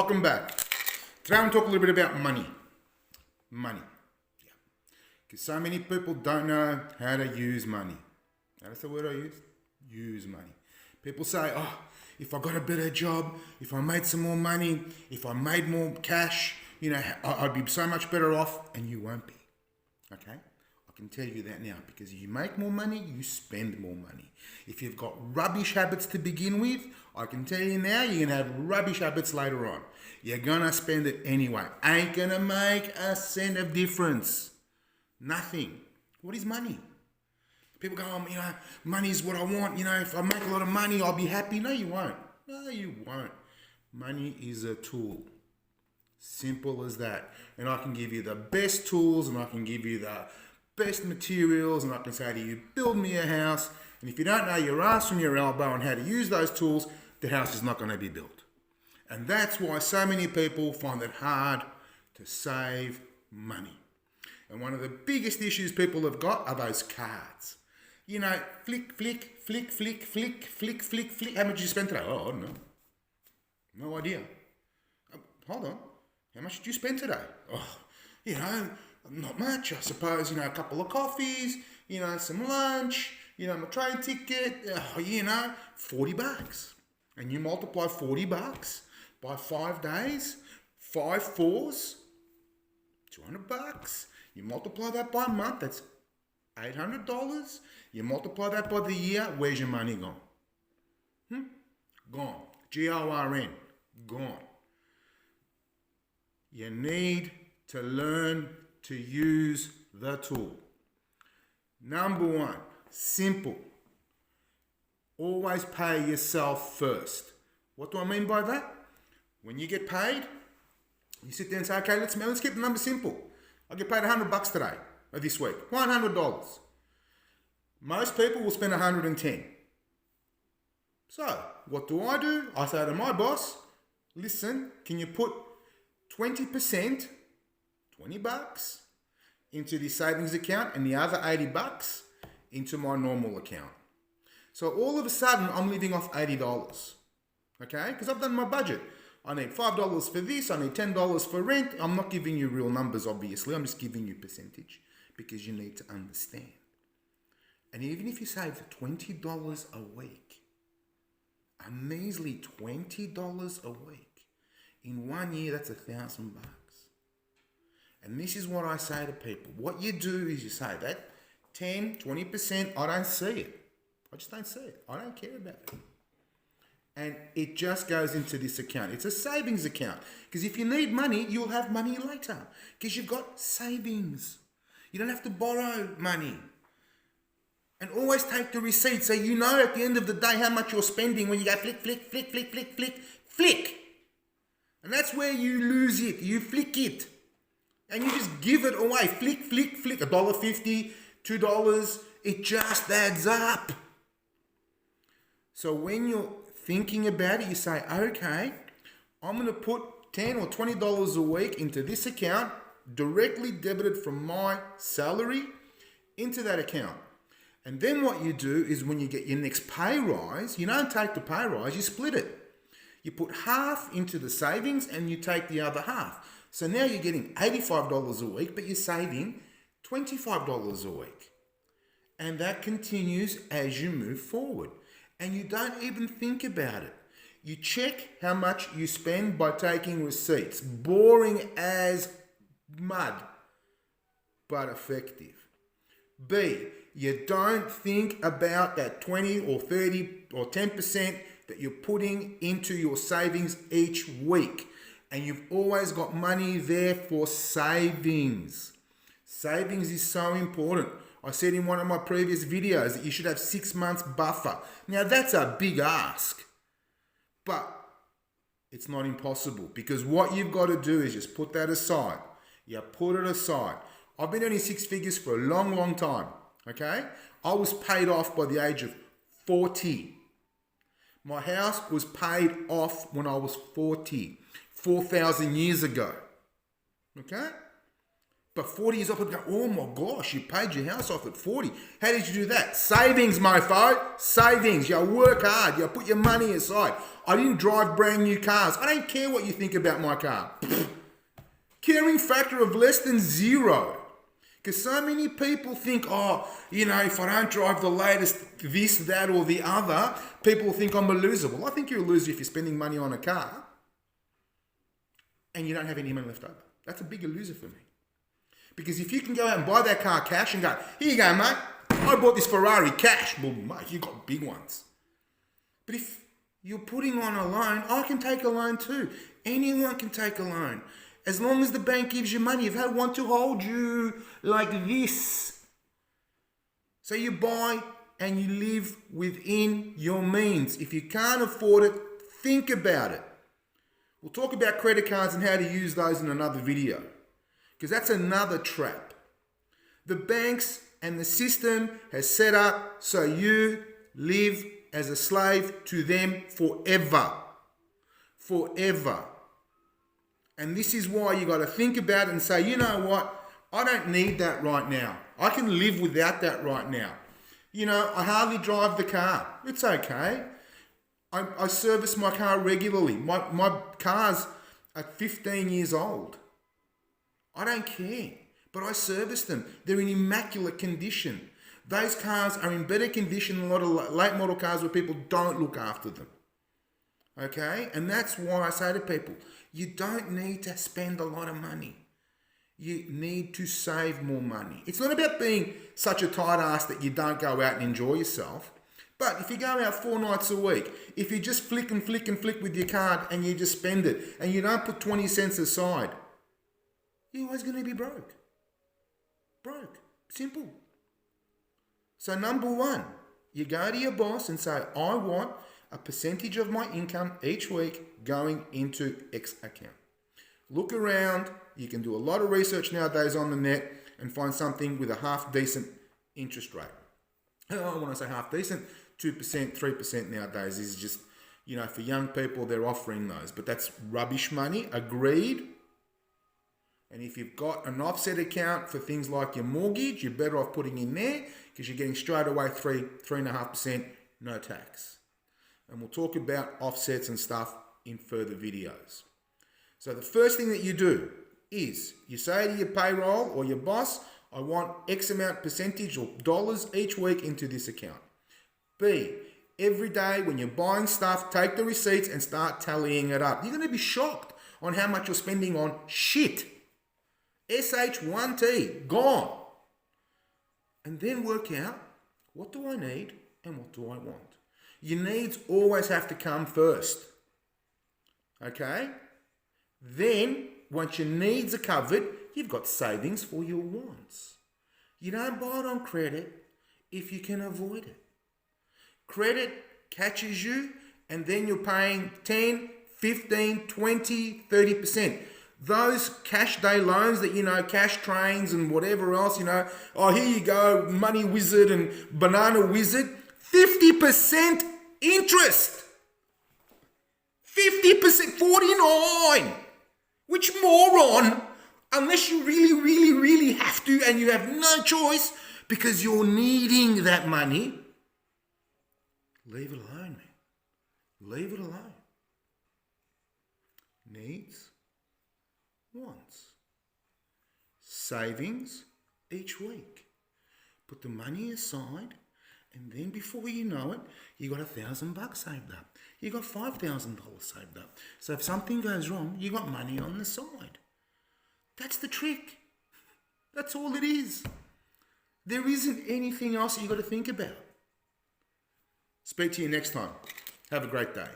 welcome back. Today I'm going to talk a little bit about money. Money. Yeah. Because so many people don't know how to use money. That's the word I use. Use money. People say, oh, if I got a better job, if I made some more money, if I made more cash, I'd be so much better off, and you won't be. Okay? I can tell you that now, because if you make more money, you spend more money. If you've got rubbish habits to begin with, I can tell you now, you're going to have rubbish habits later on. You're going to spend it anyway. Ain't going to make a cent of difference. Nothing. What is money? People go, money is what I want. If I make a lot of money, I'll be happy. No, you won't. No, you won't. Money is a tool. Simple as that. And I can give you the best tools, and I can give you the best materials, and I can say to you, build me a house. And if you don't know your ass from your elbow on how to use those tools, the house is not going to be built. And that's why so many people find it hard to save money. And one of the biggest issues people have got are those cards. Flick, flick, flick, flick, flick, flick, flick, flick. How much did you spend today? Oh, I don't know. No idea. Hold on. How much did you spend today? Oh, not much. I suppose, a couple of coffees, some lunch, my train ticket, $40. And you multiply $40 by 5 days, 5 fours, $200. You multiply that by a month, that's $800. You multiply that by the year, where's your money gone? Gone. G-O-R-N. Gone. You need to learn to use the tool. Number one, simple. Always pay yourself first. What do I mean by that? When you get paid, you sit there and say, okay, let's keep the number simple. I get paid $100 today, or this week, $100. Most people will spend $110. So, what do? I say to my boss, listen, can you put 20%, $20, into the savings account and the other $80 into my normal account? So all of a sudden, I'm living off $80, okay? Because I've done my budget. I need $5 for this, I need $10 for rent. I'm not giving you real numbers, obviously. I'm just giving you percentage because you need to understand. And even if you save $20 a week, a measly $20 a week, in 1 year, that's $1,000. And this is what I say to people. What you do is you say that 10, 20%, I don't see it. I just don't see it. I don't care about it. And it just goes into this account. It's a savings account. Because if you need money, you'll have money later. Because you've got savings. You don't have to borrow money. And always take the receipt so you know at the end of the day how much you're spending when you go flick, flick, flick, flick, flick, flick, flick. And that's where you lose it. You flick it. And you just give it away. Flick, flick, flick. $1.50, $2. It just adds up. So when you're thinking about it, you say, okay, I'm going to put $10 or $20 a week into this account, directly debited from my salary into that account. And then what you do is when you get your next pay rise, you don't take the pay rise, you split it. You put half into the savings and you take the other half. So now you're getting $85 a week, but you're saving $25 a week. And that continues as you move forward. And you don't even think about it. You check how much you spend by taking receipts. Boring as mud, but effective. B, you don't think about that 20 or 30 or 10% that you're putting into your savings each week. And you've always got money there for savings. Savings is so important. I said in one of my previous videos that you should have 6 months buffer. Now that's a big ask, but it's not impossible because what you've got to do is just put that aside. You put it aside. I've been earning 6 figures for a long, long time, okay? I was paid off by the age of 40. My house was paid off when I was 40, 4,000 years ago, okay? But 40 years old, people go, oh my gosh, you paid your house off at 40. How did you do that? Savings, mofo. Savings. You work hard. You put your money aside. I didn't drive brand new cars. I don't care what you think about my car. Caring factor of less than 0. Because so many people think, oh, if I don't drive the latest this, that, or the other, people will think I'm a loser. Well, I think you're a loser if you're spending money on a car and you don't have any money left over. That's a bigger loser for me. Because if you can go out and buy that car cash and go, here you go, mate, I bought this Ferrari cash. Well, mate, you've got big ones. But if you're putting on a loan, I can take a loan too. Anyone can take a loan. As long as the bank gives you money, if they want to hold you like this. So you buy and you live within your means. If you can't afford it, think about it. We'll talk about credit cards and how to use those in another video. Because that's another trap. The banks and the system has set up so you live as a slave to them forever. Forever. And this is why you got to think about it and say, you know what? I don't need that right now. I can live without that right now. I hardly drive the car. It's okay. I service my car regularly. My car's at 15 years old. I don't care, but I service them. They're in immaculate condition. Those cars are in better condition than a lot of late model cars where people don't look after them. Okay? And that's why I say to people, you don't need to spend a lot of money. You need to save more money. It's not about being such a tight ass that you don't go out and enjoy yourself. But if you go out 4 nights a week, if you just flick and flick and flick with your card and you just spend it and you don't put 20 cents aside, you're always going to be broke. Broke. Simple. So number 1, you go to your boss and say, I want a percentage of my income each week going into X account. Look around. You can do a lot of research nowadays on the net and find something with a half decent interest rate. When I say half decent, 2%, 3% nowadays is just, for young people, they're offering those. But that's rubbish money. Agreed. And if you've got an offset account for things like your mortgage, you're better off putting in there because you're getting straight away 3.5%, no tax. And we'll talk about offsets and stuff in further videos. So the first thing that you do is you say to your payroll or your boss, I want X amount percentage or dollars each week into this account. B, every day when you're buying stuff, take the receipts and start tallying it up. You're going to be shocked on how much you're spending on shit. SH1T, gone. And then work out, what do I need and what do I want? Your needs always have to come first. Okay? Then, once your needs are covered, you've got savings for your wants. You don't buy it on credit if you can avoid it. Credit catches you and then you're paying 10, 15, 20, 30%. Those cash day loans that, cash trains and whatever else, oh, here you go, Money Wizard and Banana Wizard, 50% interest. 50%, 49. Which moron, unless you really, really, really have to and you have no choice because you're needing that money, leave it alone, man. Leave it alone. Needs, wants, savings each week. Put the money aside and then before you know it, you got $1,000 saved up. You got $5,000 saved up. So if something goes wrong, you got money on the side. That's the trick. That's all it is. There isn't anything else that you got to think about. Speak to you next time. Have a great day.